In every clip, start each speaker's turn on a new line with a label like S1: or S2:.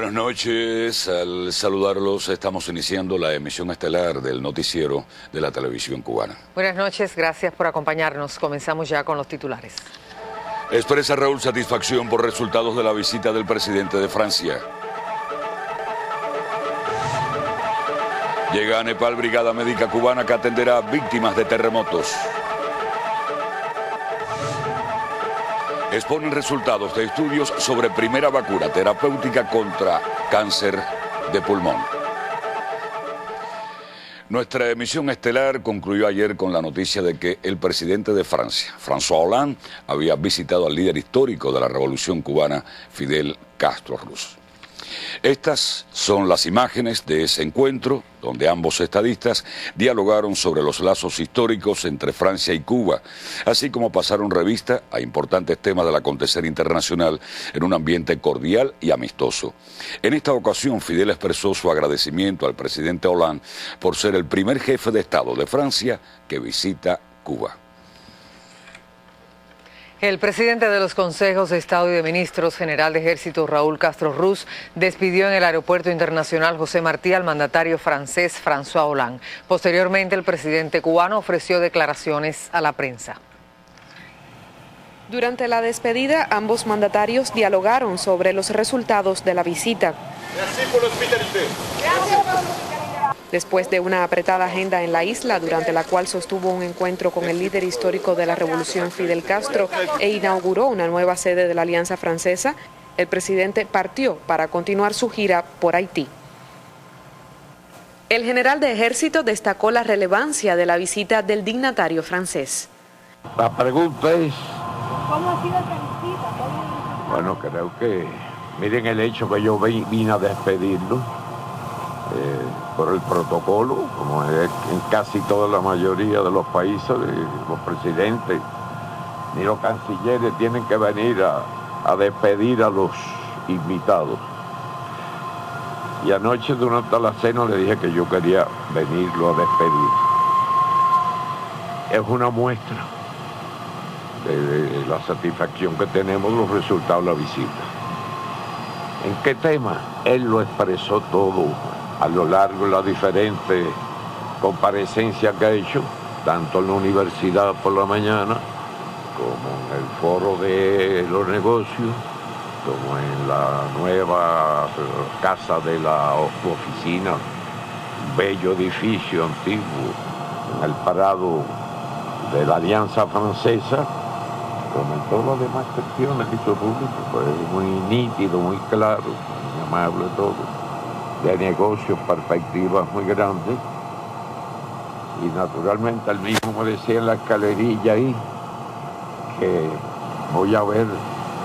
S1: Buenas noches, al saludarlos estamos iniciando la emisión estelar del noticiero de la televisión cubana.
S2: Buenas noches, gracias por acompañarnos. Comenzamos ya con los titulares.
S1: Expresa Raúl satisfacción por resultados de la visita del presidente de Francia. Llega a Nepal Brigada Médica Cubana que atenderá a víctimas de terremotos. Exponen resultados de estudios sobre primera vacuna terapéutica contra cáncer de pulmón. Nuestra emisión estelar concluyó ayer con la noticia de que el presidente de Francia, François Hollande, había visitado al líder histórico de la revolución cubana, Fidel Castro Ruz. Estas son las imágenes de ese encuentro, donde ambos estadistas dialogaron sobre los lazos históricos entre Francia y Cuba, así como pasaron revista a importantes temas del acontecer internacional en un ambiente cordial y amistoso. En esta ocasión, Fidel expresó su agradecimiento al presidente Hollande por ser el primer jefe de Estado de Francia que visita Cuba.
S2: El presidente de los Consejos de Estado y de Ministros, general de Ejército Raúl Castro Ruz, despidió en el Aeropuerto Internacional José Martí al mandatario francés François Hollande. Posteriormente, el presidente cubano ofreció declaraciones a la prensa.
S3: Durante la despedida, ambos mandatarios dialogaron sobre los resultados de la visita. Después de una apretada agenda en la isla, durante la cual sostuvo un encuentro con el líder histórico de la revolución Fidel Castro e inauguró una nueva sede de la Alianza Francesa, el presidente partió para continuar su gira por Haití. El general de Ejército destacó la relevancia de la visita del dignatario francés.
S4: La pregunta es...
S5: ¿Cómo ha sido esta visita?
S4: Bueno, creo que... Miren el hecho que yo vine a despedirlo. Por el protocolo, como es en casi toda la mayoría de los países, los presidentes ni los cancilleres tienen que venir a despedir a los invitados. Y anoche durante la cena le dije que yo quería venirlo a despedir. Es una muestra de la satisfacción que tenemos los resultados de la visita. ¿En qué tema? Él lo expresó todo a lo largo de las diferentes comparecencias que ha hecho, tanto en la universidad por la mañana, como en el foro de los negocios, como en la nueva casa de la oficina, un bello edificio antiguo, en el parado de la Alianza Francesa, como en todas las demás secciones de su público, pues muy nítido, muy claro, muy amable todo. De negocios, perspectivas muy grandes, y naturalmente él mismo me decía en la escalerilla ahí que voy a ver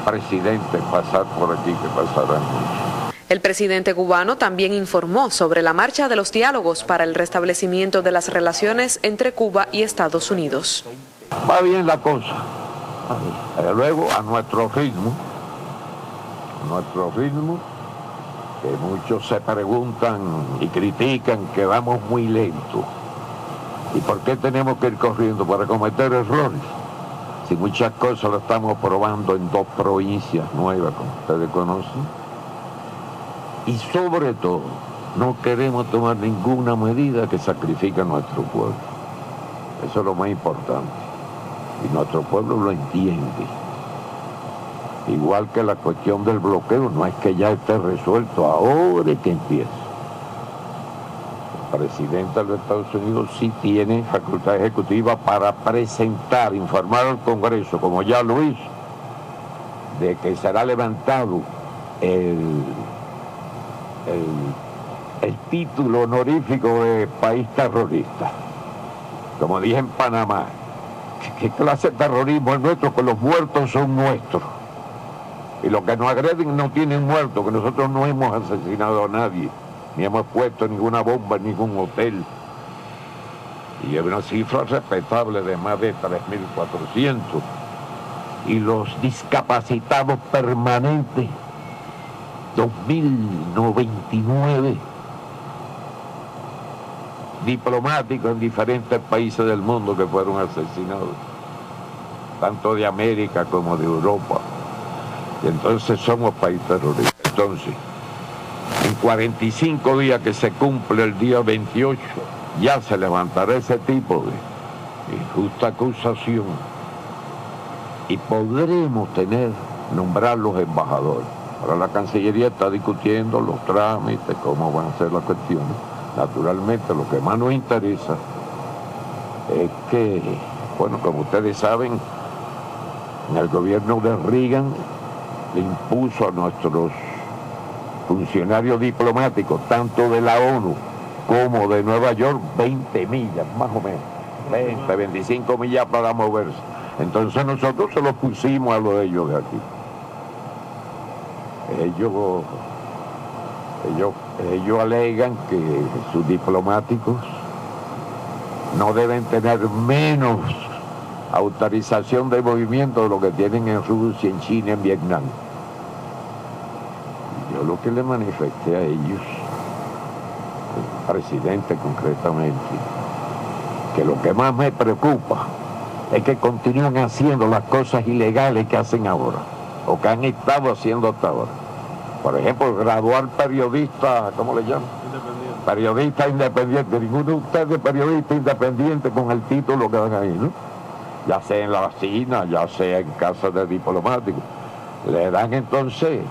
S4: presidentes pasar por aquí, que pasarán mucho.
S3: El presidente cubano también informó sobre la marcha de los diálogos para el restablecimiento de las relaciones entre Cuba y Estados Unidos.
S4: Va bien la cosa, luego a nuestro ritmo, que muchos se preguntan y critican que vamos muy lento. ¿Y por qué tenemos que ir corriendo? Para cometer errores. Si muchas cosas las estamos probando en 2 provincias nuevas, como ustedes conocen. Y sobre todo, no queremos tomar ninguna medida que sacrifique a nuestro pueblo. Eso es lo más importante. Y nuestro pueblo lo entiende. Igual que la cuestión del bloqueo, no es que ya esté resuelto, ahora es que empieza. El presidente de los Estados Unidos sí tiene facultad ejecutiva para presentar, informar al Congreso, como ya lo hizo, de que será levantado el título honorífico de país terrorista. Como dije en Panamá, ¿qué clase de terrorismo es nuestro? Que los muertos son nuestros. Y los que nos agreden no tienen muertos, que nosotros no hemos asesinado a nadie, ni hemos puesto ninguna bomba en ningún hotel. Y es una cifra respetable de más de 3.400. Y los discapacitados permanentes, 2.099 diplomáticos en diferentes países del mundo que fueron asesinados, tanto de América como de Europa. Y entonces somos país terrorista. Entonces, En 45 días que se cumple el día 28, ya se levantará ese tipo de injusta acusación y podremos nombrar los embajadores. Ahora la Cancillería está discutiendo los trámites, cómo van a ser las cuestiones. Naturalmente, lo que más nos interesa es que, bueno, como ustedes saben, en el gobierno de Reagan le impuso a nuestros funcionarios diplomáticos, tanto de la ONU como de Nueva York, 20 millas, más o menos, 20, 25 millas para moverse. Entonces nosotros se lo pusimos a los de ellos de aquí. Ellos alegan que sus diplomáticos no deben tener menos autorización de movimiento de lo que tienen en Rusia, en China, en Vietnam. Yo lo que le manifesté a ellos, al presidente concretamente, que lo que más me preocupa es que continúen haciendo las cosas ilegales que hacen ahora, o que han estado haciendo hasta ahora. Por ejemplo, graduar periodista, ¿cómo le llaman? Periodista independiente. Ninguno de ustedes es periodista independiente con el título que dan ahí, ¿no? Ya sea en la vacina, ya sea en casas de diplomáticos. Le dan entonces,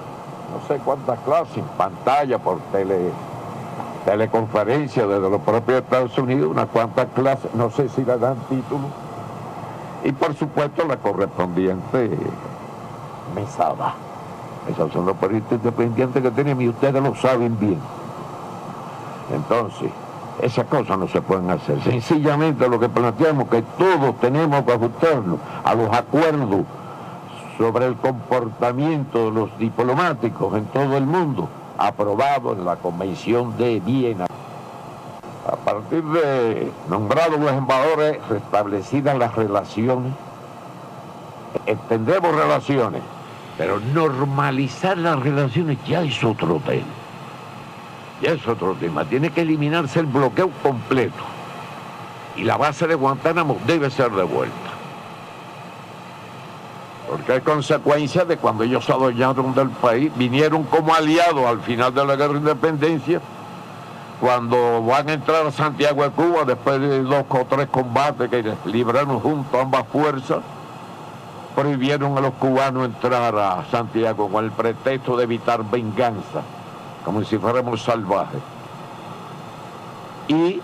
S4: no sé cuántas clases, en pantalla, por teleconferencia desde los propios Estados Unidos, unas cuantas clases, no sé si le dan título. Y por supuesto la correspondiente mesada. Esos son los periodistas independientes que tienen y ustedes lo saben bien. Entonces, esas cosas no se pueden hacer. Sencillamente lo que planteamos es que todos tenemos que ajustarnos a los acuerdos sobre el comportamiento de los diplomáticos en todo el mundo, aprobados en la Convención de Viena. A partir de nombrados los embajadores, restablecidas las relaciones, extendemos relaciones, pero normalizar las relaciones ya es otro tema. Ya es otro tema. Tiene que eliminarse el bloqueo completo. Y la base de Guantánamo debe ser devuelta. Porque es consecuencia de cuando ellos se adueñaron del país, vinieron como aliados al final de la guerra de independencia, cuando van a entrar a Santiago de Cuba, después de 2 o 3 combates que libraron juntos ambas fuerzas, prohibieron a los cubanos entrar a Santiago con el pretexto de evitar venganza, como si fuéramos salvajes. Y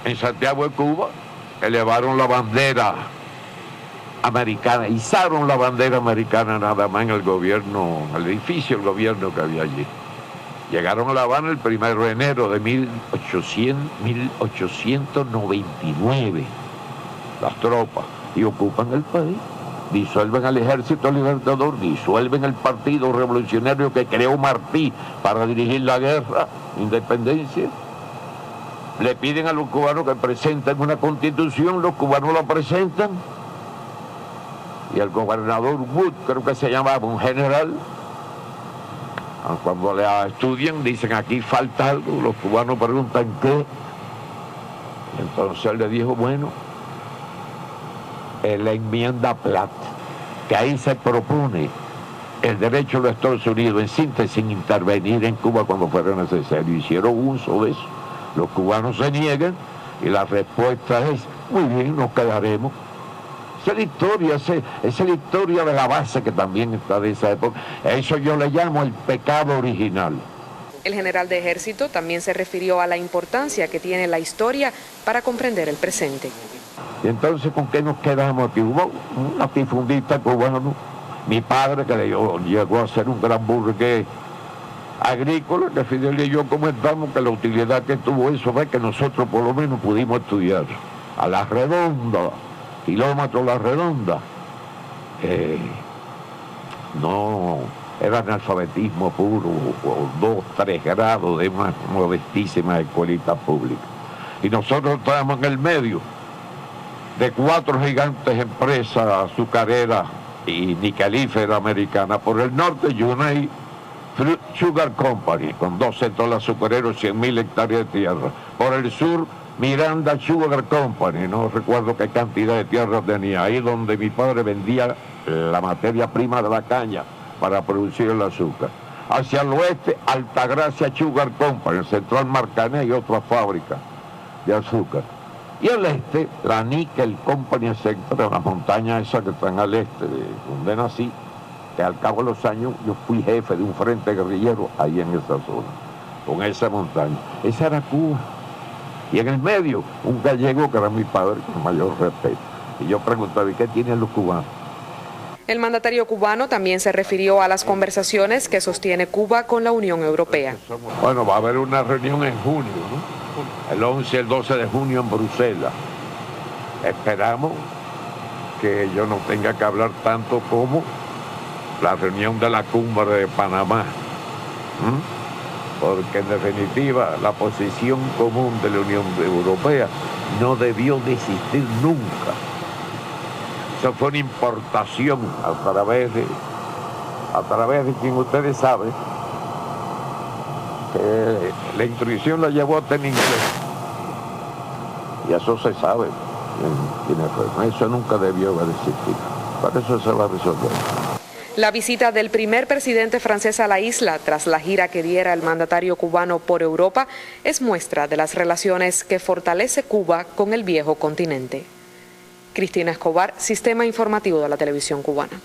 S4: en Santiago de Cuba elevaron la bandera americana, izaron la bandera americana nada más en el gobierno, el edificio del gobierno que había allí. Llegaron a La Habana el 1 de enero de 1899, las tropas, y ocupan el país. Disuelven al Ejército Libertador, disuelven el Partido Revolucionario que creó Martí para dirigir la guerra, independencia. Le piden a los cubanos que presenten una constitución, los cubanos la presentan. Y el gobernador Wood, creo que se llamaba, un general, cuando la estudian dicen aquí falta algo, los cubanos preguntan qué. Entonces él le dijo, bueno, la enmienda Platt, que ahí se propone el derecho de los Estados Unidos, en síntesis, intervenir en Cuba cuando fuera necesario. Hicieron uso de eso. Los cubanos se niegan y la respuesta es, muy bien, nos quedaremos. Esa es la historia de la base que también está de esa época. Eso yo le llamo el pecado original.
S3: El general de ejército también se refirió a la importancia que tiene la historia para comprender el presente.
S4: Y entonces, ¿con qué nos quedamos aquí? Hubo un latifundista cubano, mi padre, que llegó a ser un gran burgués agrícola, que Fidel y yo comentamos que la utilidad que tuvo eso fue que nosotros por lo menos pudimos estudiar a La Redonda, kilómetros La Redonda. No era analfabetismo puro, o 2, 3 grados de una modestísima escuelita pública. Y nosotros estábamos en el medio de 4 gigantes empresas azucareras y niquelíferas americanas. Por el norte, United Fruit Sugar Company, con 2 centros azucareros, 100.000 hectáreas de tierra. Por el sur, Miranda Sugar Company, no recuerdo qué cantidad de tierra tenía, ahí donde mi padre vendía la materia prima de la caña para producir el azúcar. Hacia el oeste, Altagracia Sugar Company, Central Marcané y otras fábricas de azúcar. Y al este, la Nickel Company Sector, las montañas esas que están al este de donde nací, que al cabo de los años yo fui jefe de un frente guerrillero ahí en esa zona, con esa montaña. Esa era Cuba. Y en el medio, un gallego que era mi padre, con mayor respeto. Y yo preguntaba, ¿y qué tienen los cubanos?
S3: El mandatario cubano también se refirió a las conversaciones que sostiene Cuba con la Unión Europea.
S4: Bueno, va a haber una reunión en junio, ¿no? El 11 y el 12 de junio en Bruselas. Esperamos que yo no tenga que hablar tanto como la reunión de la cumbre de Panamá. Porque en definitiva la posición común de la Unión Europea no debió de existir nunca. Eso fue una importación a través de quien ustedes saben, que la instrucción la llevó a tener inglés. Y eso se sabe. Eso nunca debió haber existido. Para eso se va a resolver.
S3: La visita del primer presidente francés a la isla, tras la gira que diera el mandatario cubano por Europa, es muestra de las relaciones que fortalece Cuba con el viejo continente. Cristina Escobar, Sistema Informativo de la Televisión Cubana.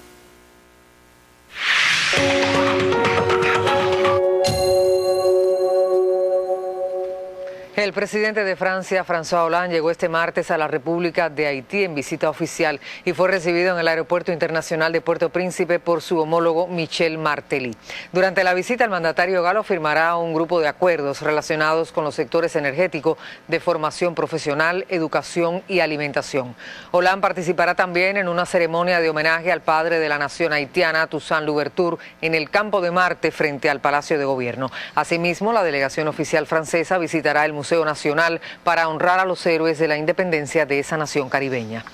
S2: El presidente de Francia, François Hollande, llegó este martes a la República de Haití en visita oficial y fue recibido en el Aeropuerto Internacional de Puerto Príncipe por su homólogo Michel Martelly. Durante la visita, el mandatario galo firmará un grupo de acuerdos relacionados con los sectores energético, de formación profesional, educación y alimentación. Hollande participará también en una ceremonia de homenaje al padre de la nación haitiana, Toussaint Louverture, en el Campo de Marte frente al Palacio de Gobierno. Asimismo, la delegación oficial francesa visitará el Museo Nacional para honrar a los héroes de la independencia de esa nación caribeña.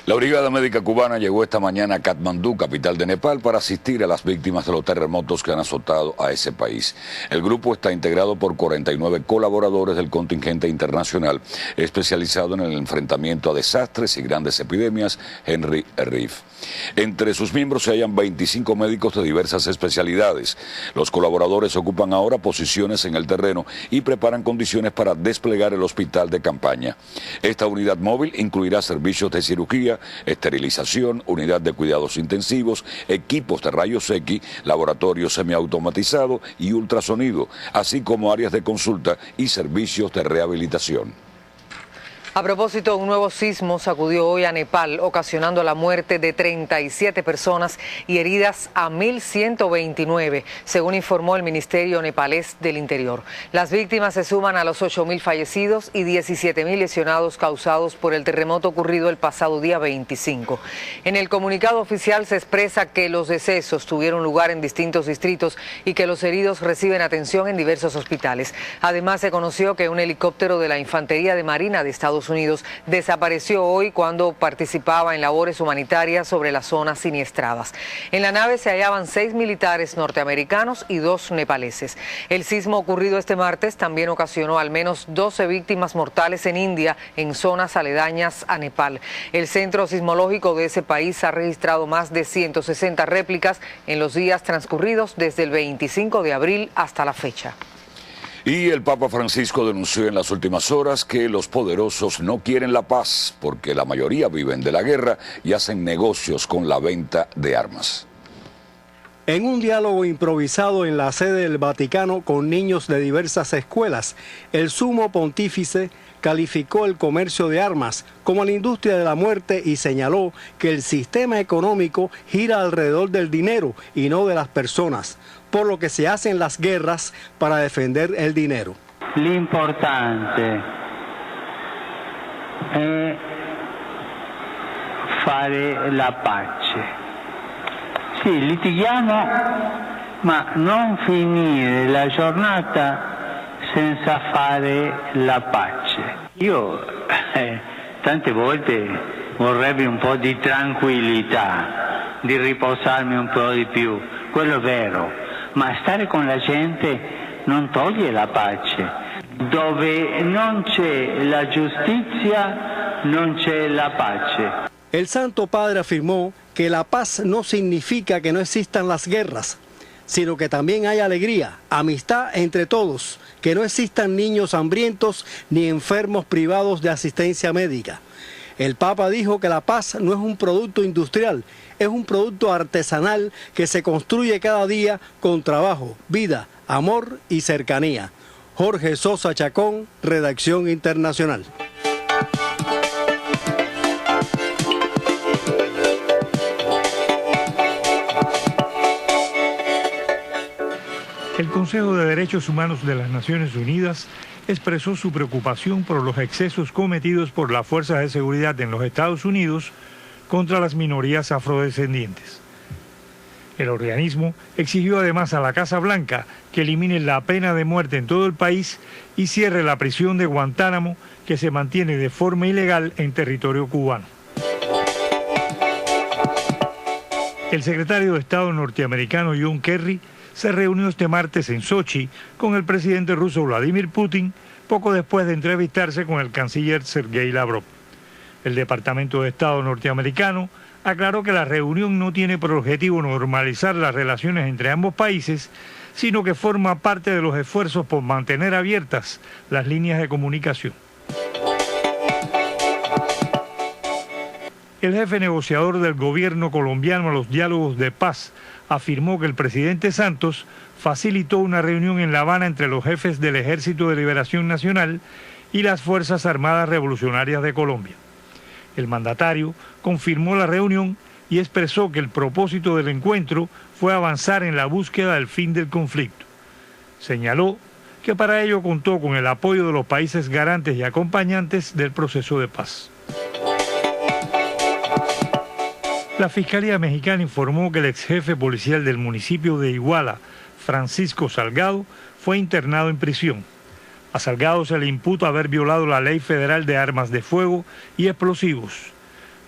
S1: La Brigada Médica Cubana llegó esta mañana a Katmandú, capital de Nepal, para asistir a las víctimas de los terremotos que han azotado a ese país. El grupo está integrado por 49 colaboradores del contingente internacional especializado en el enfrentamiento a desastres y grandes epidemias, Henry Riff. Entre sus miembros se hallan 25 médicos de diversas especialidades. Los colaboradores ocupan ahora posiciones en el terreno y preparan condiciones para desplegar el hospital de campaña. Esta unidad móvil incluirá servicios de cirugía, esterilización, unidad de cuidados intensivos, equipos de rayos X, laboratorio semiautomatizado y ultrasonido, así como áreas de consulta y servicios de rehabilitación.
S2: A propósito, un nuevo sismo sacudió hoy a Nepal, ocasionando la muerte de 37 personas y heridas a 1.129, según informó el Ministerio Nepalés del Interior. Las víctimas se suman a los 8.000 fallecidos y 17.000 lesionados causados por el terremoto ocurrido el pasado día 25. En el comunicado oficial se expresa que los decesos tuvieron lugar en distintos distritos y que los heridos reciben atención en diversos hospitales. Además, se conoció que un helicóptero de la Infantería de Marina de Estados Unidos desapareció hoy cuando participaba en labores humanitarias sobre las zonas siniestradas. En la nave se hallaban 6 militares norteamericanos y 2 nepaleses. El sismo ocurrido este martes también ocasionó al menos 12 víctimas mortales en India, en zonas aledañas a Nepal. El centro sismológico de ese país ha registrado más de 160 réplicas en los días transcurridos desde el 25 de abril hasta la fecha.
S1: Y el Papa Francisco denunció en las últimas horas que los poderosos no quieren la paz porque la mayoría viven de la guerra y hacen negocios con la venta de armas.
S6: En un diálogo improvisado en la sede del Vaticano con niños de diversas escuelas, el sumo pontífice calificó el comercio de armas como la industria de la muerte y señaló que el sistema económico gira alrededor del dinero y no de las personas, por lo que se hacen las guerras para defender el dinero.
S7: L'importante è fare la pace. Sì, litighiamo, ma non finire la giornata senza fare la pace. Io tante volte vorrei un po' di tranquillità, di riposarmi un po' di più, quello è vero, ma stare con la gente non toglie la pace. Dove non c'è la giustizia, non c'è la pace.
S6: El Santo Padre afirmó que la paz no significa que no existan las guerras. sino que también haya alegría, amistad entre todos, que no existan niños hambrientos ni enfermos privados de asistencia médica. El Papa dijo que la paz no es un producto industrial, es un producto artesanal que se construye cada día con trabajo, vida, amor y cercanía. Jorge Sosa Chacón, Redacción Internacional.
S8: El Consejo de Derechos Humanos de las Naciones Unidas expresó su preocupación por los excesos cometidos por las fuerzas de seguridad en los Estados Unidos contra las minorías afrodescendientes. El organismo exigió además a la Casa Blanca que elimine la pena de muerte en todo el país y cierre la prisión de Guantánamo, que se mantiene de forma ilegal en territorio cubano. El secretario de Estado norteamericano John Kerry se reunió este martes en Sochi con el presidente ruso Vladimir Putin, poco después de entrevistarse con el canciller Sergei Lavrov. El Departamento de Estado norteamericano aclaró que la reunión no tiene por objetivo normalizar las relaciones entre ambos países, sino que forma parte de los esfuerzos por mantener abiertas las líneas de comunicación. El jefe negociador del gobierno colombiano a los diálogos de paz afirmó que el presidente Santos facilitó una reunión en La Habana entre los jefes del Ejército de Liberación Nacional y las Fuerzas Armadas Revolucionarias de Colombia. El mandatario confirmó la reunión y expresó que el propósito del encuentro fue avanzar en la búsqueda del fin del conflicto. Señaló que para ello contó con el apoyo de los países garantes y acompañantes del proceso de paz. La Fiscalía Mexicana informó que el ex jefe policial del municipio de Iguala, Francisco Salgado, fue internado en prisión. A Salgado se le imputa haber violado la Ley Federal de Armas de Fuego y Explosivos.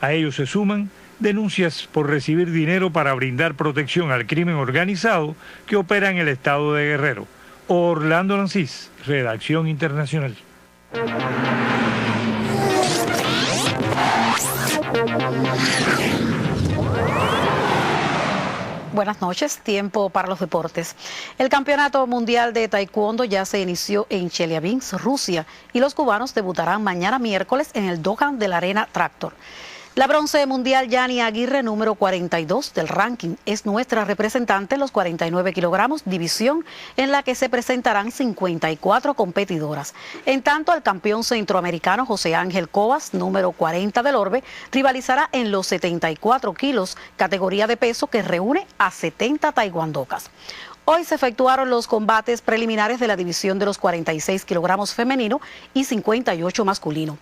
S8: A ello se suman denuncias por recibir dinero para brindar protección al crimen organizado que opera en el estado de Guerrero. Orlando Lancís, Redacción Internacional.
S9: Buenas noches, tiempo para los deportes. El Campeonato Mundial de Taekwondo ya se inició en Chelyabinsk, Rusia, y los cubanos debutarán mañana miércoles en el Dohan de la Arena Tractor. La bronce mundial Yani Aguirre, número 42 del ranking, es nuestra representante en los 49 kilogramos, división en la que se presentarán 54 competidoras. En tanto, el campeón centroamericano José Ángel Cobas, número 40 del Orbe, rivalizará en los 74 kilos, categoría de peso que reúne a 70 taekwondocas. Hoy se efectuaron los combates preliminares de la división de los 46 kilogramos femenino y 58 masculino.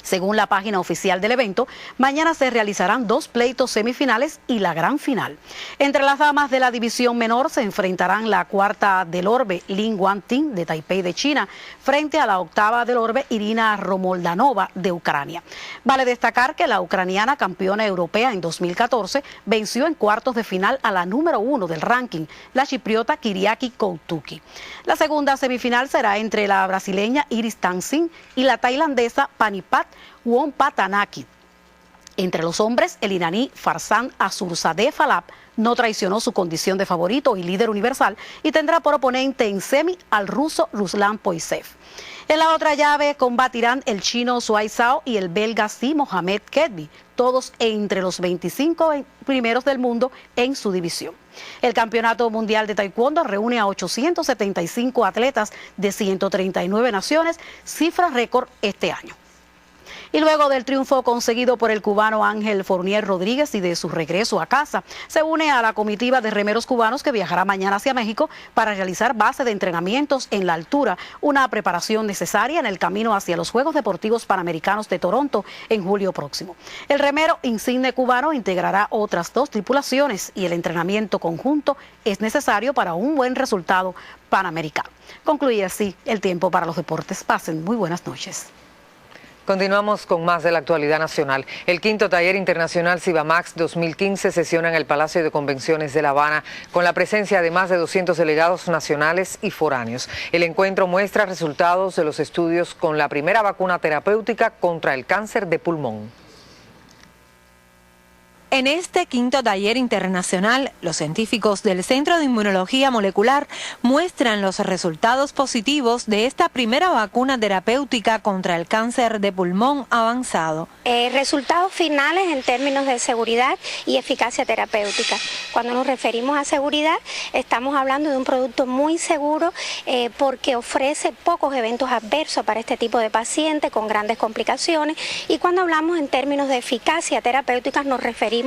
S9: Según la página oficial del evento, mañana se realizarán 2 pleitos semifinales y la gran final. Entre las damas de la división menor se enfrentarán la cuarta del Orbe, Lin Wanting, de Taipei de China, frente a la octava del Orbe, Irina Romoldanova, de Ucrania. Vale destacar que la ucraniana, campeona europea en 2014, venció en cuartos de final a la número 1 del ranking, la chipriota Kyriaki Koutuki. La segunda semifinal será entre la brasileña Iris Tansin y la tailandesa Panipat Wongpatanaki. Entre los hombres, el iraní Farzan Azurzadeh Falab no traicionó su condición de favorito y líder universal y tendrá por oponente en semi al ruso Ruslan Poisev. En la otra llave combatirán el chino Suai Zhao y el belga Si Mohamed Kedbi, todos entre los 25 primeros del mundo en su división. El Campeonato Mundial de Taekwondo reúne a 875 atletas de 139 naciones, cifra récord este año. Y luego del triunfo conseguido por el cubano Ángel Fournier Rodríguez y de su regreso a casa, se une a la comitiva de remeros cubanos que viajará mañana hacia México para realizar base de entrenamientos en la altura, una preparación necesaria en el camino hacia los Juegos Deportivos Panamericanos de Toronto en julio próximo. El remero insigne cubano integrará otras 2 tripulaciones y el entrenamiento conjunto es necesario para un buen resultado panamericano. Concluye así el tiempo para los deportes. Pasen muy buenas noches.
S2: Continuamos con más de la actualidad nacional. El 5º Taller Internacional Cibamax 2015 sesiona en el Palacio de Convenciones de La Habana con la presencia de más de 200 delegados nacionales y foráneos. El encuentro muestra resultados de los estudios con la primera vacuna terapéutica contra el cáncer de pulmón.
S10: En este quinto taller internacional, los científicos del Centro de Inmunología Molecular muestran los resultados positivos de esta primera vacuna terapéutica contra el cáncer de pulmón avanzado.
S11: Resultados finales en términos de seguridad y eficacia terapéutica. Cuando nos referimos a seguridad, estamos hablando de un producto muy seguro porque ofrece pocos eventos adversos para este tipo de pacientes con grandes complicaciones, y cuando hablamos en términos de eficacia terapéutica nos referimos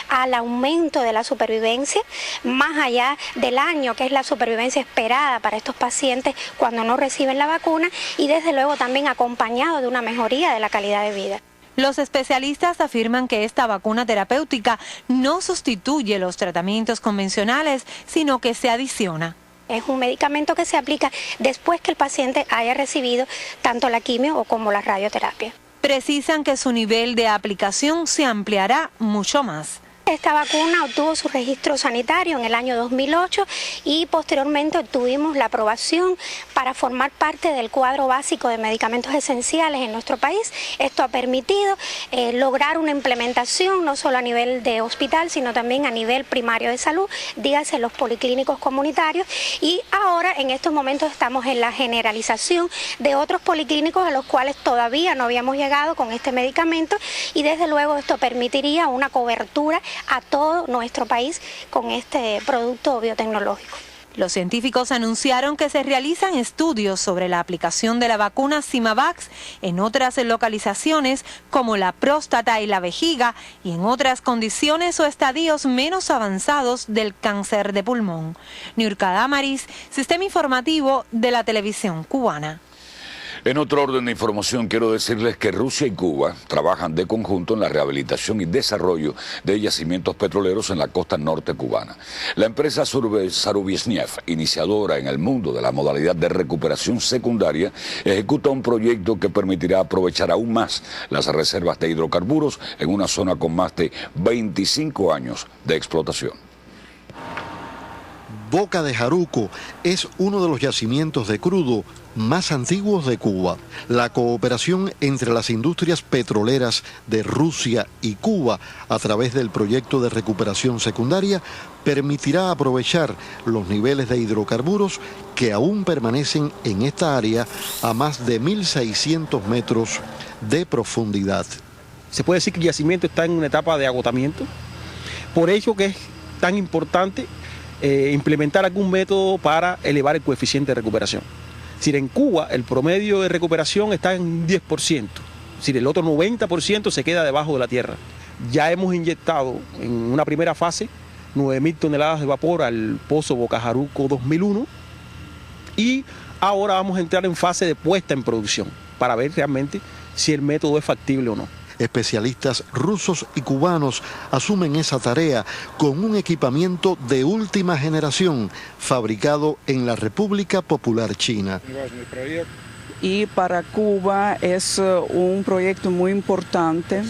S11: al aumento de la supervivencia más allá del año, que es la supervivencia esperada para estos pacientes cuando no reciben la vacuna, y desde luego también acompañado de una mejoría de la calidad de vida.
S10: Los especialistas afirman que esta vacuna terapéutica no sustituye los tratamientos convencionales, sino que se adiciona.
S11: Es un medicamento que se aplica después que el paciente haya recibido tanto la quimio o como la radioterapia.
S10: Precisan que su nivel de aplicación se ampliará mucho más.
S11: Esta vacuna obtuvo su registro sanitario en el año 2008 y posteriormente obtuvimos la aprobación para formar parte del cuadro básico de medicamentos esenciales en nuestro país. Esto ha permitido lograr una implementación no solo a nivel de hospital, sino también a nivel primario de salud, dígase los policlínicos comunitarios, y ahora en estos momentos estamos en la generalización de otros policlínicos a los cuales todavía no habíamos llegado con este medicamento, y desde luego esto permitiría una cobertura a todo nuestro país con este producto biotecnológico.
S10: Los científicos anunciaron que se realizan estudios sobre la aplicación de la vacuna Symavax en otras localizaciones como la próstata y la vejiga, y en otras condiciones o estadios menos avanzados del cáncer de pulmón. Niurka Damaris, Sistema Informativo de la Televisión Cubana.
S1: En otro orden de información, quiero decirles que Rusia y Cuba trabajan de conjunto en la rehabilitación y desarrollo de yacimientos petroleros en la costa norte cubana. La empresa Sarubiesnev, iniciadora en el mundo de la modalidad de recuperación secundaria, ejecuta un proyecto que permitirá aprovechar aún más las reservas de hidrocarburos en una zona con más de 25 años de explotación.
S12: Boca de Jaruco es uno de los yacimientos de crudo más antiguos de Cuba. La cooperación entre las industrias petroleras de Rusia y Cuba a través del proyecto de recuperación secundaria permitirá aprovechar los niveles de hidrocarburos que aún permanecen en esta área a más de 1.600 metros de profundidad.
S13: Se puede decir que el yacimiento está en una etapa de agotamiento, por ello que es tan importante implementar algún método para elevar el coeficiente de recuperación. Es decir, en Cuba el promedio de recuperación está en 10%, es decir, el otro 90% se queda debajo de la tierra. Ya hemos inyectado en una primera fase 9.000 toneladas de vapor al pozo Boca Jaruco 2001 y ahora vamos a entrar en fase de puesta en producción para ver realmente si el método es factible o no.
S12: Especialistas rusos y cubanos asumen esa tarea con un equipamiento de última generación fabricado en la República Popular China.
S14: Y para Cuba es un proyecto muy importante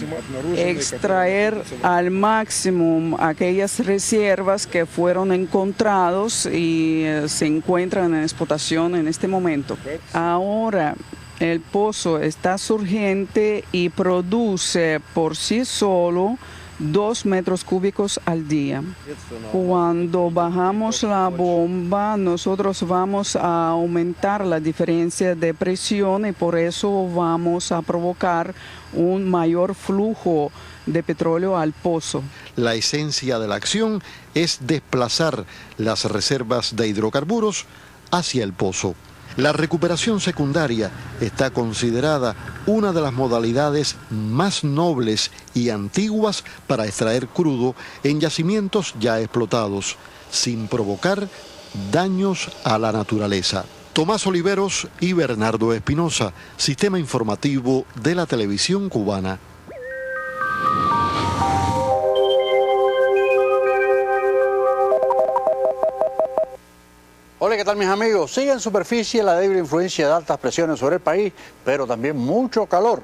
S14: extraer al máximo aquellas reservas que fueron encontrados y se encuentran en explotación en este momento. Ahora el pozo está surgente y produce por sí solo 2 metros cúbicos al día. Cuando bajamos la bomba, nosotros vamos a aumentar la diferencia de presión y por eso vamos a provocar un mayor flujo de petróleo al pozo.
S12: La esencia de la acción es desplazar las reservas de hidrocarburos hacia el pozo. La recuperación secundaria está considerada una de las modalidades más nobles y antiguas para extraer crudo en yacimientos ya explotados, sin provocar daños a la naturaleza. Tomás Oliveros y Bernardo Espinosa, Sistema Informativo de la Televisión Cubana.
S15: Hola, ¿qué tal mis amigos? Sigue en superficie la débil influencia de altas presiones sobre el país, pero también mucho calor.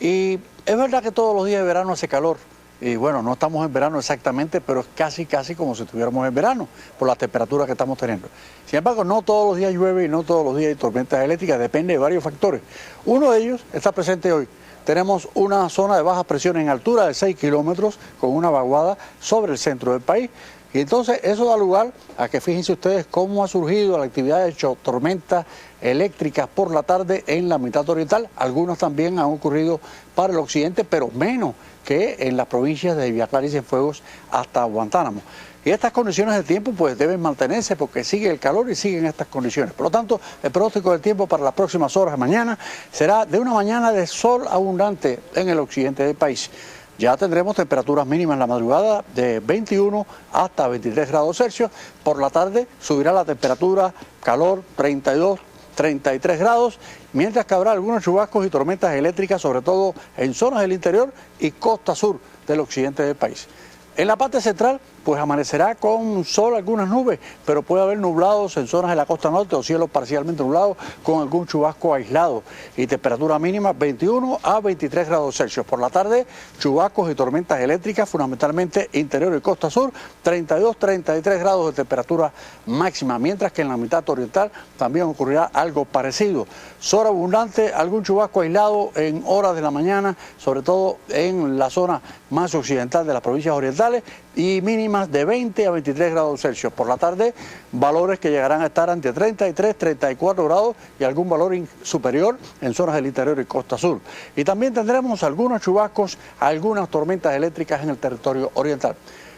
S15: Y es verdad que todos los días de verano hace calor. Y bueno, no estamos en verano exactamente, pero es casi como si estuviéramos en verano, por las temperaturas que estamos teniendo. Sin embargo, no todos los días llueve y no todos los días hay tormentas eléctricas, depende de varios factores. Uno de ellos está presente hoy, tenemos una zona de bajas presiones en altura de 6 kilómetros con una vaguada sobre el centro del país. Y entonces eso da lugar a que fíjense ustedes cómo ha surgido la actividad de tormentas eléctricas por la tarde en la mitad oriental. Algunas también han ocurrido para el occidente, pero menos que en las provincias de Villa Clara y Cienfuegos hasta Guantánamo. Y estas condiciones de tiempo pues deben mantenerse porque sigue el calor y siguen estas condiciones. Por lo tanto, el pronóstico del tiempo para las próximas horas de mañana será de una mañana de sol abundante en el occidente del país. Ya tendremos temperaturas mínimas en la madrugada de 21 hasta 23 grados Celsius. Por la tarde subirá la temperatura, calor 32, 33 grados, mientras que habrá algunos chubascos y tormentas eléctricas, sobre todo en zonas del interior y costa sur del occidente del país. En la parte central, pues amanecerá con sol, algunas nubes, pero puede haber nublados en zonas de la costa norte o cielos parcialmente nublados con algún chubasco aislado. Y temperatura mínima 21 a 23 grados Celsius. Por la tarde, chubascos y tormentas eléctricas, fundamentalmente interior y costa sur, 32, 33 grados de temperatura máxima, mientras que en la mitad oriental también ocurrirá algo parecido. Sol abundante, algún chubasco aislado en horas de la mañana, sobre todo en la zona más occidental de las provincias orientales, y mínimas de 20 a 23 grados Celsius. Por la tarde, valores que llegarán a estar entre 33, 34 grados y algún valor superior en zonas del interior y costa sur. Y también tendremos algunos chubascos, algunas tormentas eléctricas en el territorio oriental.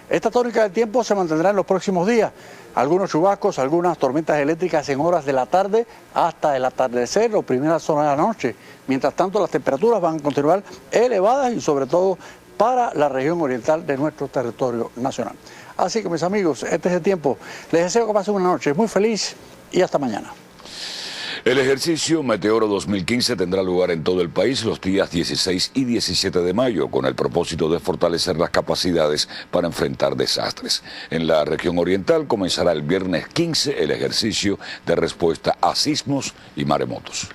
S15: Esta tónica del tiempo se mantendrá en los próximos días. Algunos chubascos, algunas tormentas eléctricas en horas de la tarde hasta el atardecer o primera zona de la noche. Mientras tanto, las temperaturas van a continuar elevadas y sobre todo para la región oriental de nuestro territorio nacional. Así que mis amigos, este es el tiempo. Les deseo que pasen una noche muy feliz y hasta mañana.
S1: El ejercicio Meteoro 2015 tendrá lugar en todo el país los días 16 y 17 de mayo con el propósito de fortalecer las capacidades para enfrentar desastres. En la región oriental comenzará el viernes 15 el ejercicio de respuesta a sismos y maremotos.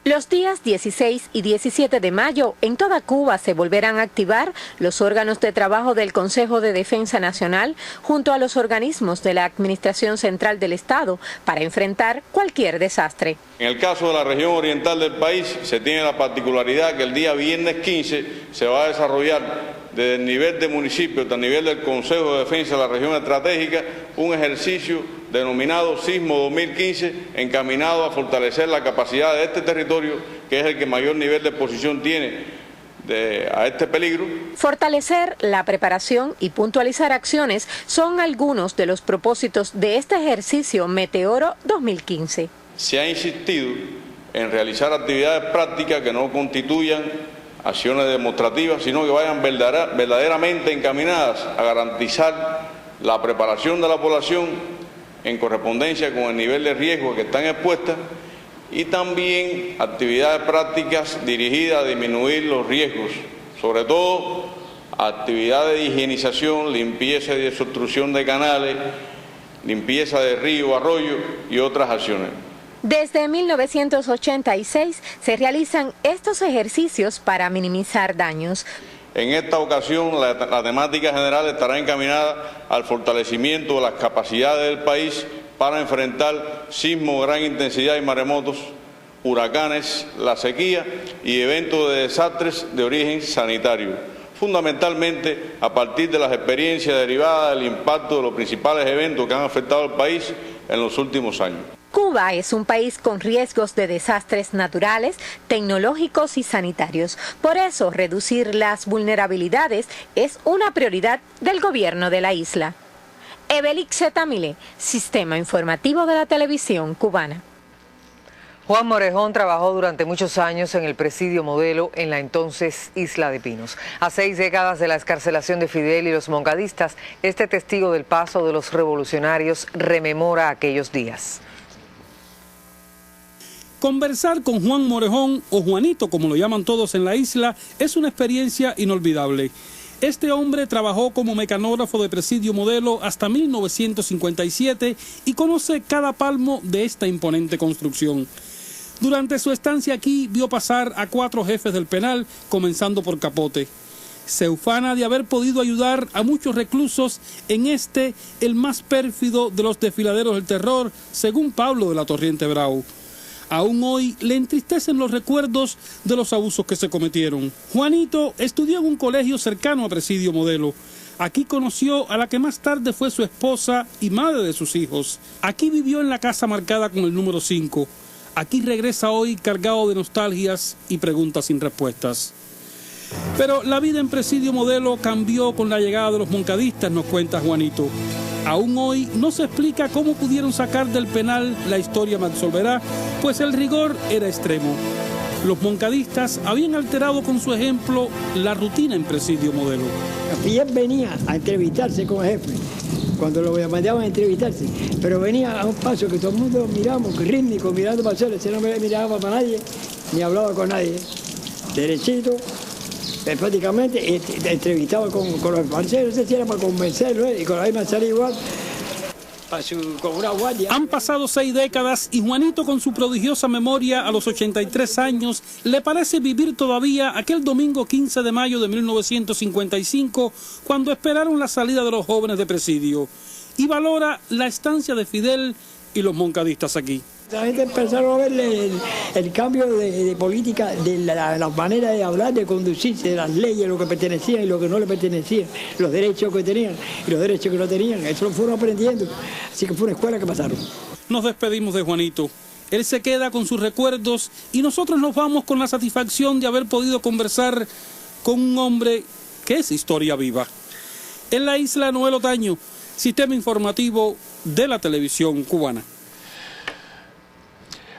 S10: Los días 16 y 17 de mayo en toda Cuba se volverán a activar los órganos de trabajo del Consejo de Defensa Nacional junto a los organismos de la Administración Central del Estado para enfrentar cualquier desastre.
S16: En el caso de la región oriental del país se tiene la particularidad que el día viernes 15 se va a desarrollar desde el nivel de municipio hasta el nivel del Consejo de Defensa de la Región Estratégica un ejercicio denominado Sismo 2015, encaminado a fortalecer la capacidad de este territorio, que es el que mayor nivel de exposición tiene a este peligro.
S10: Fortalecer la preparación y puntualizar acciones son algunos de los propósitos de este ejercicio Meteoro 2015.
S16: Se ha insistido en realizar actividades prácticas que no constituyan acciones demostrativas, sino que vayan verdaderamente encaminadas a garantizar la preparación de la población en correspondencia con el nivel de riesgo que están expuestas y también actividades prácticas dirigidas a disminuir los riesgos, sobre todo actividades de higienización, limpieza y desobstrucción de canales, limpieza de río, arroyo y otras acciones.
S10: Desde 1986 se realizan estos ejercicios para minimizar daños.
S16: En esta ocasión la temática general estará encaminada al fortalecimiento de las capacidades del país para enfrentar sismos de gran intensidad y maremotos, huracanes, la sequía y eventos de desastres de origen sanitario, fundamentalmente a partir de las experiencias derivadas del impacto de los principales eventos que han afectado al país en los últimos años.
S10: Cuba es un país con riesgos de desastres naturales, tecnológicos y sanitarios. Por eso, reducir las vulnerabilidades es una prioridad del gobierno de la isla. Ebelixe Tamile, Sistema Informativo de la Televisión Cubana.
S2: Juan Morejón trabajó durante muchos años en el presidio Modelo en la entonces Isla de Pinos. A 6 décadas de la excarcelación de Fidel y los moncadistas, este testigo del paso de los revolucionarios rememora aquellos días.
S17: Conversar con Juan Morejón, o Juanito como lo llaman todos en la isla, es una experiencia inolvidable. Este hombre trabajó como mecanógrafo de presidio Modelo hasta 1957 y conoce cada palmo de esta imponente construcción. Durante su estancia aquí vio pasar a 4 jefes del penal, comenzando por Capote. Se ufana de haber podido ayudar a muchos reclusos en el más pérfido de los desfiladeros del terror, según Pablo de la Torriente Bravo. Aún hoy le entristecen los recuerdos de los abusos que se cometieron. Juanito estudió en un colegio cercano a Presidio Modelo. Aquí conoció a la que más tarde fue su esposa y madre de sus hijos. Aquí vivió en la casa marcada con el número 5. Aquí regresa hoy cargado de nostalgias y preguntas sin respuestas. Pero la vida en Presidio Modelo cambió con la llegada de los moncadistas, nos cuenta Juanito. Aún hoy no se explica cómo pudieron sacar del penal la historia me absolverá, pues el rigor era extremo. Los moncadistas habían alterado con su ejemplo la rutina en Presidio Modelo.
S18: Fidel venía a entrevistarse con el jefe, cuando lo mandaban a entrevistarse, pero venía a un paso que todo el mundo mirábamos, rítmico, mirando para hacerlo, no me miraba para nadie, ni hablaba con nadie. Derechito, prácticamente entrevistaba con los parceros, no sé si era para convencerlo, y con la misma salida igual. Con una guardia.
S17: Han pasado 6 décadas y Juanito, con su prodigiosa memoria a los 83 años, le parece vivir todavía aquel domingo 15 de mayo de 1955, cuando esperaron la salida de los jóvenes de Presidio, y valora la estancia de Fidel y los moncadistas aquí.
S18: La gente empezaron a ver el cambio de política, de la manera de hablar, de conducirse, de las leyes, lo que pertenecían y lo que no le pertenecían, los derechos que tenían y los derechos que no tenían. Eso lo fueron aprendiendo. Así que fue una escuela que pasaron.
S17: Nos despedimos de Juanito. Él se queda con sus recuerdos y nosotros nos vamos con la satisfacción de haber podido conversar con un hombre que es historia viva. En la isla, Noel Otaño, Sistema Informativo de la Televisión Cubana.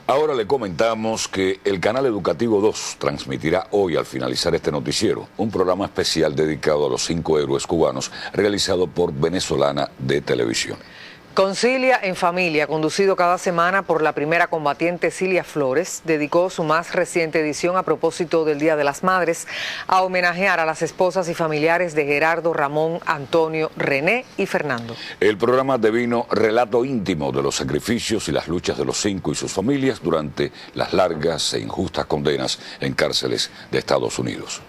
S1: Ahora le comentamos que el canal Educativo 2 transmitirá hoy, al finalizar este noticiero, un programa especial dedicado a los 5 héroes cubanos realizado por Venezolana de Televisión.
S2: Concilia en Familia, conducido cada semana por la primera combatiente Cilia Flores, dedicó su más reciente edición a propósito del Día de las Madres a homenajear a las esposas y familiares de Gerardo, Ramón, Antonio, René y Fernando.
S1: El programa devino relato íntimo de los sacrificios y las luchas de los 5 y sus familias durante las largas e injustas condenas en cárceles de Estados Unidos.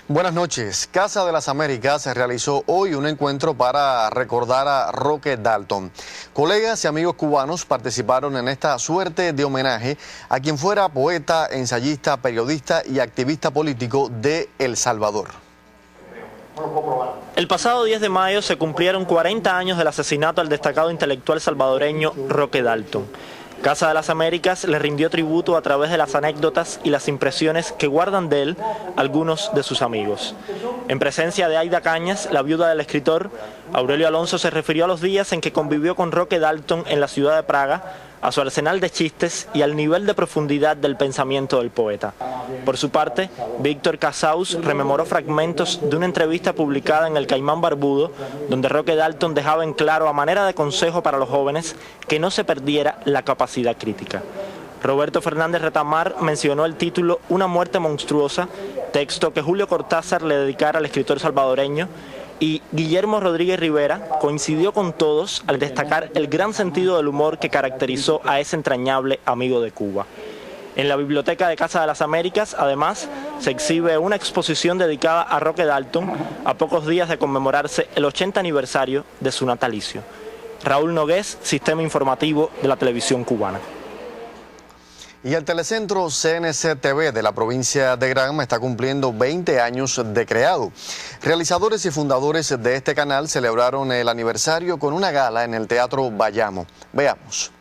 S19: Buenas noches. Casa de las Américas realizó hoy un encuentro para recordar a Roque Dalton. Colegas y amigos cubanos participaron en esta suerte de homenaje a quien fuera poeta, ensayista, periodista y activista político de El Salvador.
S20: El pasado 10 de mayo se cumplieron 40 años del asesinato al destacado intelectual salvadoreño Roque Dalton. Casa de las Américas le rindió tributo a través de las anécdotas y las impresiones que guardan de él algunos de sus amigos. En presencia de Aida Cañas, la viuda del escritor, Aurelio Alonso se refirió a los días en que convivió con Roque Dalton en la ciudad de Praga, a su arsenal de chistes y al nivel de profundidad del pensamiento del poeta. Por su parte, Víctor Casaus rememoró fragmentos de una entrevista publicada en El Caimán Barbudo, donde Roque Dalton dejaba en claro, a manera de consejo para los jóvenes, que no se perdiera la capacidad crítica. Roberto Fernández Retamar mencionó el título Una muerte monstruosa, texto que Julio Cortázar le dedicara al escritor salvadoreño, y Guillermo Rodríguez Rivera coincidió con todos al destacar el gran sentido del humor que caracterizó a ese entrañable amigo de Cuba. En la biblioteca de Casa de las Américas, además, se exhibe una exposición dedicada a Roque Dalton a pocos días de conmemorarse el 80 aniversario de su natalicio. Raúl Nogués, Sistema Informativo de la Televisión Cubana.
S19: Y el telecentro CNC-TV de la provincia de Granma está cumpliendo 20 años de creado. Realizadores y fundadores de este canal celebraron el aniversario con una gala en el Teatro Bayamo. Veamos.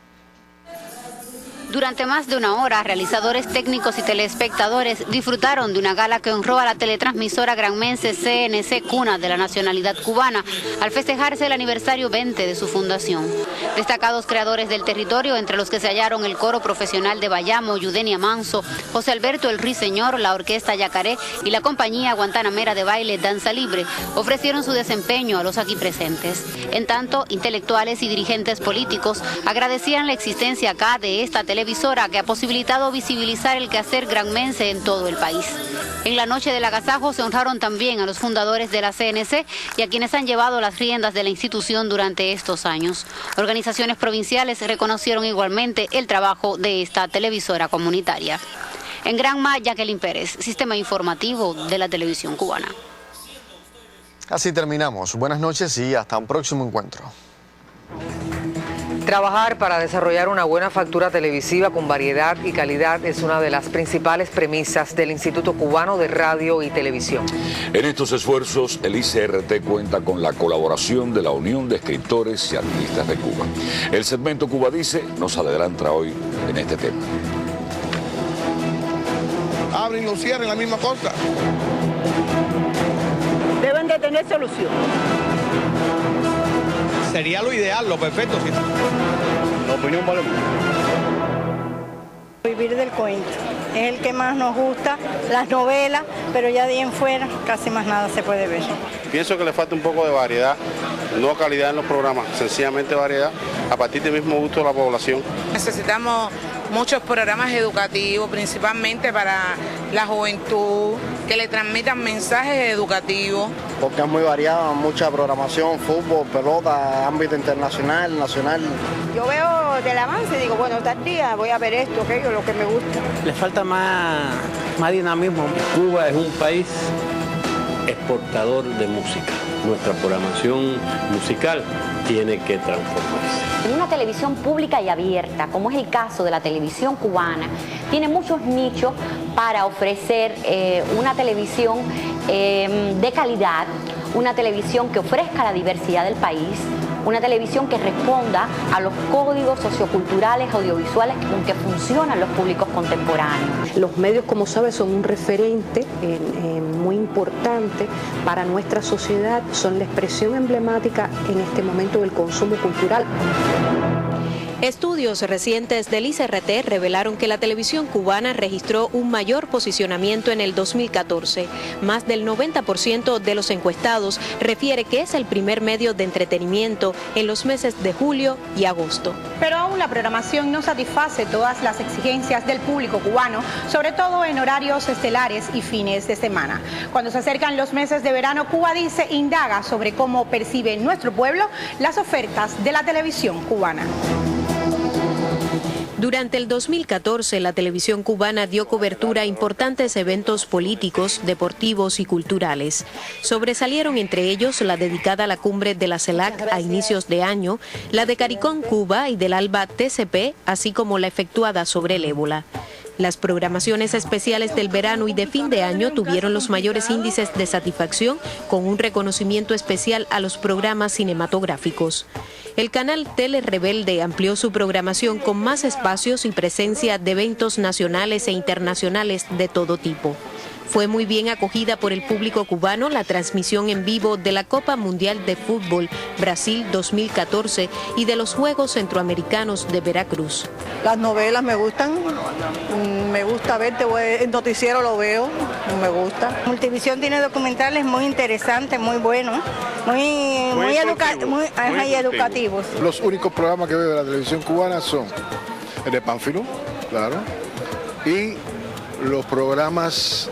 S21: Durante más de una hora, realizadores técnicos y telespectadores disfrutaron de una gala que honró a la teletransmisora granmense CNC, cuna de la nacionalidad cubana, al festejarse el aniversario 20 de su fundación. Destacados creadores del territorio, entre los que se hallaron el coro profesional de Bayamo, Yudenia Manso, José Alberto El Ruiseñor, la orquesta Yacaré y la compañía guantanamera de baile Danza Libre, ofrecieron su desempeño a los aquí presentes. En tanto, intelectuales y dirigentes políticos agradecían la existencia acá de esta televisora que ha posibilitado visibilizar el quehacer granmense en todo el país. En la noche del agasajo se honraron también a los fundadores de la CNC y a quienes han llevado las riendas de la institución durante estos años. Organizaciones provinciales reconocieron igualmente el trabajo de esta televisora comunitaria. En Granma, Jacqueline Pérez, Sistema Informativo de la Televisión Cubana.
S19: Así terminamos. Buenas noches y hasta un próximo encuentro.
S2: Trabajar para desarrollar una buena factura televisiva con variedad y calidad es una de las principales premisas del Instituto Cubano de Radio y Televisión.
S1: En estos esfuerzos, el ICRT cuenta con la colaboración de la Unión de Escritores y Artistas de Cuba. El segmento Cuba Dice nos adelanta hoy en este tema.
S5: Abren y lo cierran, la misma cosa.
S22: Deben de tener solución.
S5: Sería lo ideal, lo perfecto. ¿Sí? La opinión vale mucho.
S23: Vivir del cuento es el que más nos gusta, las novelas, pero ya de ahí en fuera casi más nada se puede ver.
S24: Pienso que le falta un poco de variedad, no calidad en los programas, sencillamente variedad, a partir del mismo gusto de la población.
S25: Necesitamos muchos programas educativos, principalmente para la juventud, que le transmitan mensajes educativos.
S26: Porque es muy variado, mucha programación, fútbol, pelota, ámbito internacional, nacional.
S23: Yo veo del avance y digo, bueno, tal día voy a ver esto, aquello, lo que me gusta.
S27: Le falta más dinamismo.
S28: Cuba es un país exportador de música. Nuestra programación musical tiene que transformarse.
S29: En una televisión pública y abierta, como es el caso de la televisión cubana, tiene muchos nichos para ofrecer una televisión de calidad, una televisión que ofrezca la diversidad del país, una televisión que responda a los códigos socioculturales audiovisuales con que funcionan los públicos contemporáneos.
S3: Los medios, como sabes, son un referente muy importante para nuestra sociedad, son la expresión emblemática en este momento del consumo cultural.
S10: Estudios recientes del ICRT revelaron que la televisión cubana registró un mayor posicionamiento en el 2014. Más del 90% de los encuestados refiere que es el primer medio de entretenimiento en los meses de julio y agosto.
S30: Pero aún la programación no satisface todas las exigencias del público cubano, sobre todo en horarios estelares y fines de semana. Cuando se acercan los meses de verano, Cuba Dice indaga sobre cómo percibe nuestro pueblo las ofertas de la televisión cubana.
S10: Durante el 2014, la televisión cubana dio cobertura a importantes eventos políticos, deportivos y culturales. Sobresalieron entre ellos la dedicada a la cumbre de la CELAC a inicios de año, la de CARICOM Cuba y del ALBA TCP, así como la efectuada sobre el ébola. Las programaciones especiales del verano y de fin de año tuvieron los mayores índices de satisfacción, con un reconocimiento especial a los programas cinematográficos. El canal Tele Rebelde amplió su programación con más espacios y presencia de eventos nacionales e internacionales de todo tipo. Fue muy bien acogida por el público cubano la transmisión en vivo de la Copa Mundial de Fútbol Brasil 2014 y de los Juegos Centroamericanos de Veracruz.
S23: Las novelas me gustan, me gusta ver, el noticiero lo veo, me gusta. Multivisión tiene documentales muy interesantes, muy buenos, muy educativos.
S5: Los únicos programas que veo de la televisión cubana son el de Pánfilo, claro, y los programas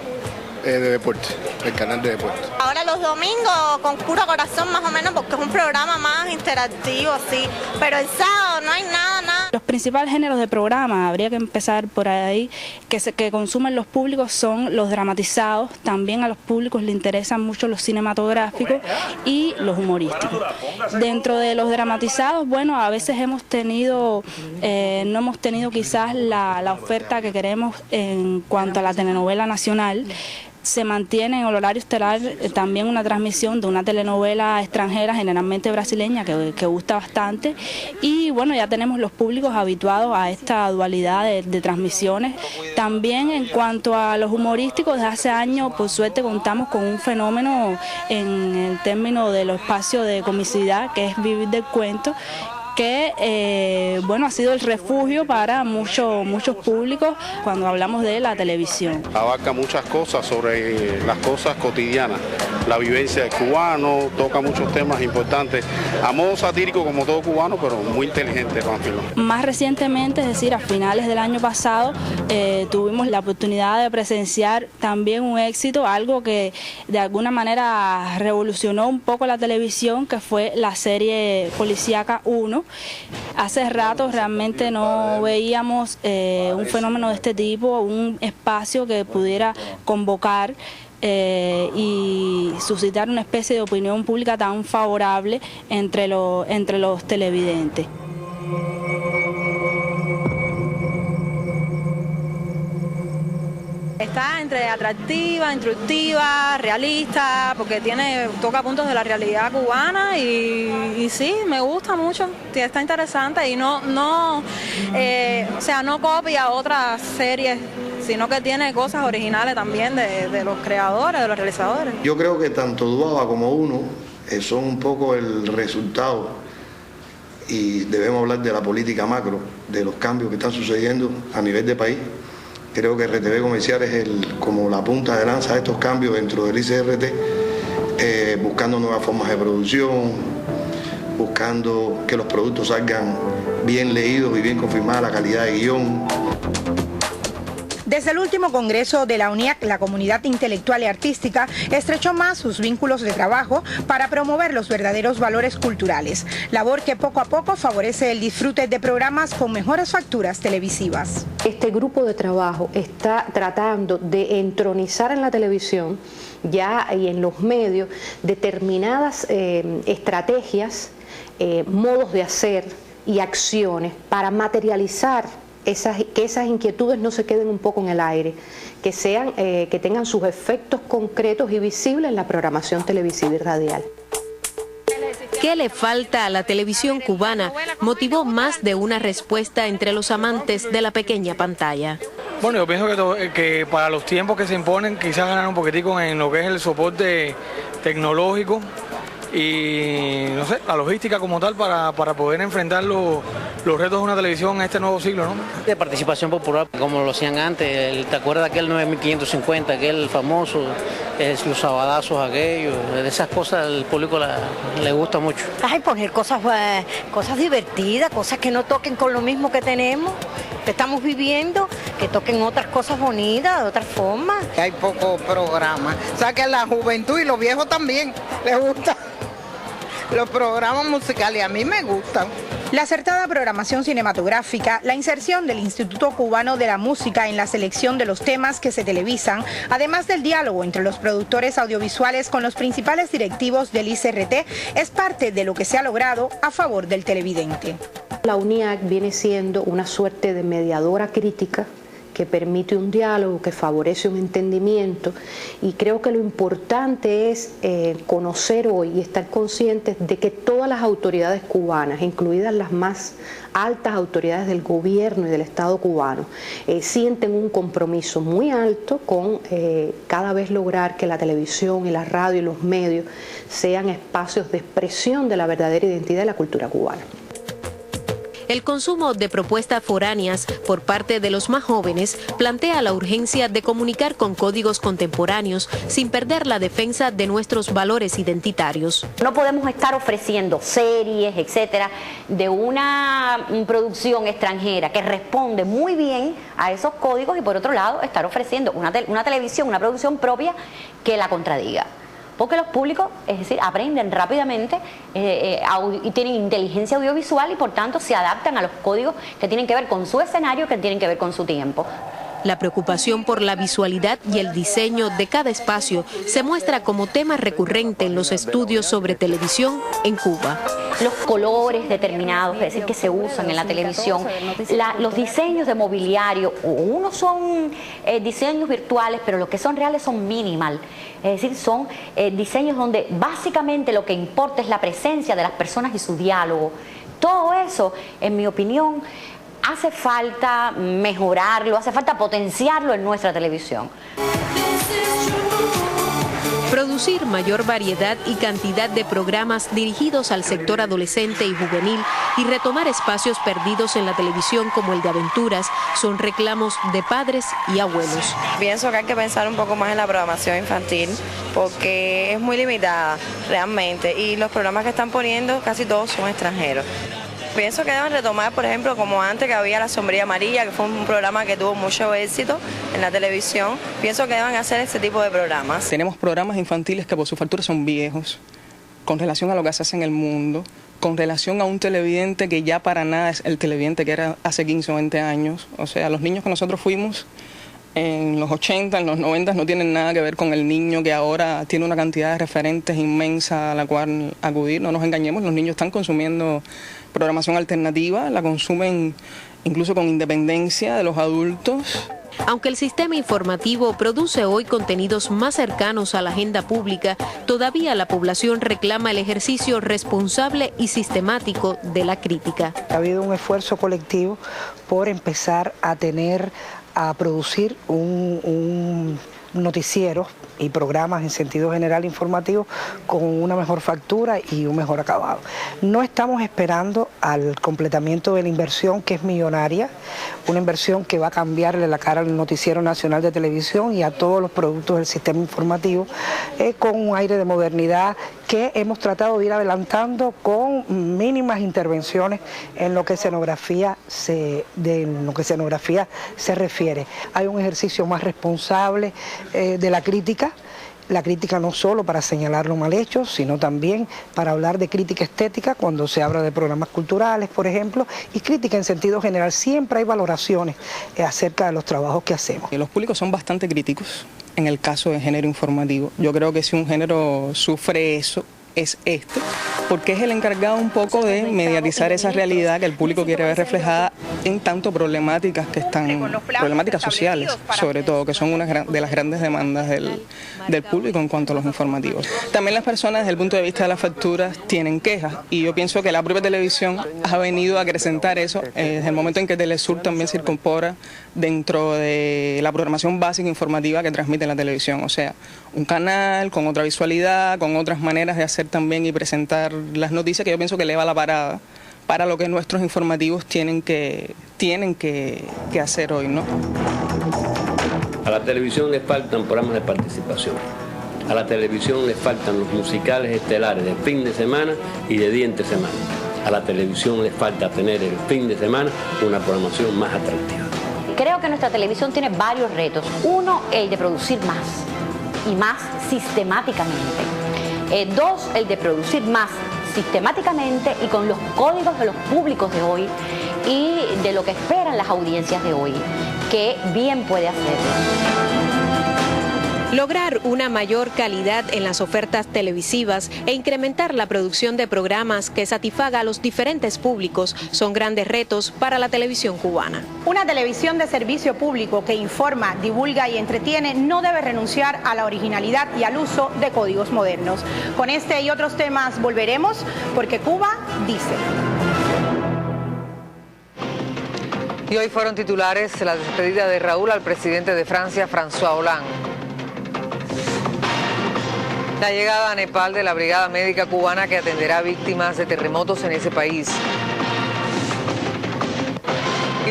S5: de deporte, el canal de deporte.
S31: Ahora los domingos con Puro Corazón más o menos, porque es un programa más interactivo, sí, pero el sábado no hay nada.
S32: Los principales géneros de programa, habría que empezar por ahí, que consumen los públicos son los dramatizados, también a los públicos les interesan mucho los cinematográficos y los humorísticos. Dentro de los dramatizados, bueno, a veces hemos tenido, no hemos tenido quizás la oferta que queremos en cuanto a la telenovela nacional. Se mantiene en el horario estelar también una transmisión de una telenovela extranjera, generalmente brasileña, que gusta bastante. Y bueno, ya tenemos los públicos habituados a esta dualidad de transmisiones. También en cuanto a los humorísticos, desde hace años, por suerte, contamos con un fenómeno en el término de los espacios de comicidad, que es Vivir del Cuento, que bueno, ha sido el refugio para muchos públicos cuando hablamos de la televisión.
S24: Abarca muchas cosas sobre las cosas cotidianas, la vivencia del cubano, toca muchos temas importantes, a modo satírico como todo cubano, pero muy inteligente, Pánfilo.
S32: Más recientemente, es decir, a finales del año pasado, tuvimos la oportunidad de presenciar también un éxito, algo que de alguna manera revolucionó un poco la televisión, que fue la serie policíaca 1. Hace rato realmente no veíamos un fenómeno de este tipo, un espacio que pudiera convocar y suscitar una especie de opinión pública tan favorable entre los televidentes.
S4: Está entre atractiva, instructiva, realista, porque toca puntos de la realidad cubana y sí, me gusta mucho, está interesante y no copia otras series, sino que tiene cosas originales también de los creadores, de los realizadores.
S6: Yo creo que tanto Duaba como Uno son un poco el resultado, y debemos hablar de la política macro, de los cambios que están sucediendo a nivel de país. Creo que RTV Comercial es como la punta de lanza de estos cambios dentro del ICRT, buscando nuevas formas de producción, buscando que los productos salgan bien leídos y bien confirmada la calidad de guión.
S30: Desde el último congreso de la UNIAC, la comunidad intelectual y artística estrechó más sus vínculos de trabajo para promover los verdaderos valores culturales, labor que poco a poco favorece el disfrute de programas con mejores facturas televisivas.
S7: Este grupo de trabajo está tratando de entronizar en la televisión ya y en los medios determinadas estrategias, modos de hacer y acciones para materializar que esas inquietudes no se queden un poco en el aire, que tengan sus efectos concretos y visibles en la programación televisiva y radial.
S8: ¿Qué le falta a la televisión cubana? Motivó más de una respuesta entre los amantes de la pequeña pantalla.
S9: Bueno, yo pienso que para los tiempos que se imponen, quizás ganar un poquitico en lo que es el soporte tecnológico y, no sé, la logística como tal para poder enfrentar los retos de una televisión en este nuevo siglo, ¿no?
S27: De participación popular, como lo hacían antes. ¿Te acuerdas aquel 9550, aquel famoso, los sabadazos aquellos? De esas cosas al público le gusta mucho.
S22: Ay, poner cosas divertidas, cosas que no toquen con lo mismo que tenemos, que estamos viviendo, que toquen otras cosas bonitas, de otras formas.
S11: Hay poco programa. O sea que la juventud y los viejos también les gusta los programas musicales, a mí me gustan.
S30: La acertada programación cinematográfica, la inserción del Instituto Cubano de la Música en la selección de los temas que se televisan, además del diálogo entre los productores audiovisuales con los principales directivos del ICRT, es parte de lo que se ha logrado a favor del televidente.
S7: La UNIAC viene siendo una suerte de mediadora crítica que permite un diálogo, que favorece un entendimiento, y creo que lo importante es conocer hoy y estar conscientes de que todas las autoridades cubanas, incluidas las más altas autoridades del gobierno y del Estado cubano, sienten un compromiso muy alto con cada vez lograr que la televisión y la radio y los medios sean espacios de expresión de la verdadera identidad de la cultura cubana.
S8: El consumo de propuestas foráneas por parte de los más jóvenes plantea la urgencia de comunicar con códigos contemporáneos sin perder la defensa de nuestros valores identitarios.
S29: No podemos estar ofreciendo series, etcétera, de una producción extranjera que responde muy bien a esos códigos y por otro lado estar ofreciendo una televisión, una producción propia que la contradiga. Porque los públicos, es decir, aprenden rápidamente y tienen inteligencia audiovisual y por tanto se adaptan a los códigos que tienen que ver con su escenario, que tienen que ver con su tiempo.
S8: La preocupación por la visualidad y el diseño de cada espacio se muestra como tema recurrente en los estudios sobre televisión en Cuba.
S29: Los colores determinados, es decir, que se usan en la televisión, los diseños de mobiliario, unos son diseños virtuales, pero los que son reales son minimal, es decir, son diseños donde básicamente lo que importa es la presencia de las personas y su diálogo. Todo eso, en mi opinión, hace falta mejorarlo, hace falta potenciarlo en nuestra televisión.
S8: Producir mayor variedad y cantidad de programas dirigidos al sector adolescente y juvenil y retomar espacios perdidos en la televisión como el de aventuras son reclamos de padres y abuelos.
S12: Pienso que hay que pensar un poco más en la programación infantil porque es muy limitada realmente y los programas que están poniendo casi todos son extranjeros. Pienso que deben retomar, por ejemplo, como antes que había La Sombrilla Amarilla, que fue un programa que tuvo mucho éxito en la televisión. Pienso que deben hacer ese tipo de programas.
S13: Tenemos programas infantiles que por su factura son viejos, con relación a lo que se hace en el mundo, con relación a un televidente que ya para nada es el televidente que era hace 15 o 20 años. O sea, los niños que nosotros fuimos en los 80, en los 90 no tienen nada que ver con el niño que ahora tiene una cantidad de referentes inmensa a la cual acudir. No nos engañemos, los niños están consumiendo programación alternativa, la consumen incluso con independencia de los adultos.
S8: Aunque el sistema informativo produce hoy contenidos más cercanos a la agenda pública, todavía la población reclama el ejercicio responsable y sistemático de la crítica.
S1: Ha habido un esfuerzo colectivo por empezar a producir un noticiero y programas en sentido general informativo con una mejor factura y un mejor acabado. No estamos esperando al completamiento de la inversión, que es millonaria, una inversión que va a cambiarle la cara al Noticiero Nacional de Televisión y a todos los productos del sistema informativo, con un aire de modernidad que hemos tratado de ir adelantando con mínimas intervenciones en lo que escenografía se refiere. Hay un ejercicio más responsable de la crítica no solo para señalar lo mal hecho, sino también para hablar de crítica estética cuando se habla de programas culturales, por ejemplo, y crítica en sentido general. Siempre hay valoraciones acerca de los trabajos que hacemos.
S13: Los públicos son bastante críticos en el caso de género informativo. Yo creo que si un género sufre eso, es este, porque es el encargado un poco de mediatizar esa realidad que el público quiere ver reflejada en tanto problemáticas problemáticas sociales, sobre todo, que son una de las grandes demandas del público en cuanto a los informativos. También las personas, desde el punto de vista de las facturas, tienen quejas, y yo pienso que la propia televisión ha venido a acrecentar eso desde el momento en que Telesur también se incorpora dentro de la programación básica informativa que transmite la televisión, o sea, un canal con otra visualidad, con otras maneras de hacer también y presentar las noticias, que yo pienso que eleva la parada para lo que nuestros informativos tienen que hacer hoy, ¿no?
S28: A la televisión le faltan programas de participación. A la televisión le faltan los musicales estelares de fin de semana y de día entre semana. A la televisión le falta tener el fin de semana una programación más atractiva.
S29: Creo que nuestra televisión tiene varios retos. Uno, el de producir más y más sistemáticamente. Dos, el de producir más sistemáticamente y con los códigos de los públicos de hoy y de lo que esperan las audiencias de hoy, que bien puede hacerlo.
S8: Lograr una mayor calidad en las ofertas televisivas e incrementar la producción de programas que satisfaga a los diferentes públicos son grandes retos para la televisión cubana.
S30: Una televisión de servicio público que informa, divulga y entretiene no debe renunciar a la originalidad y al uso de códigos modernos. Con este y otros temas volveremos, porque Cuba dice.
S2: Y hoy fueron titulares la despedida de Raúl al presidente de Francia, François Hollande. La llegada a Nepal de la Brigada Médica Cubana que atenderá a víctimas de terremotos en ese país.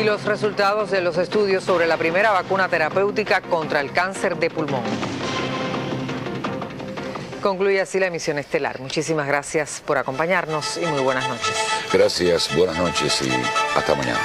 S2: Y los resultados de los estudios sobre la primera vacuna terapéutica contra el cáncer de pulmón. Concluye así la emisión estelar. Muchísimas gracias por acompañarnos y muy buenas noches.
S14: Gracias, buenas noches y hasta mañana.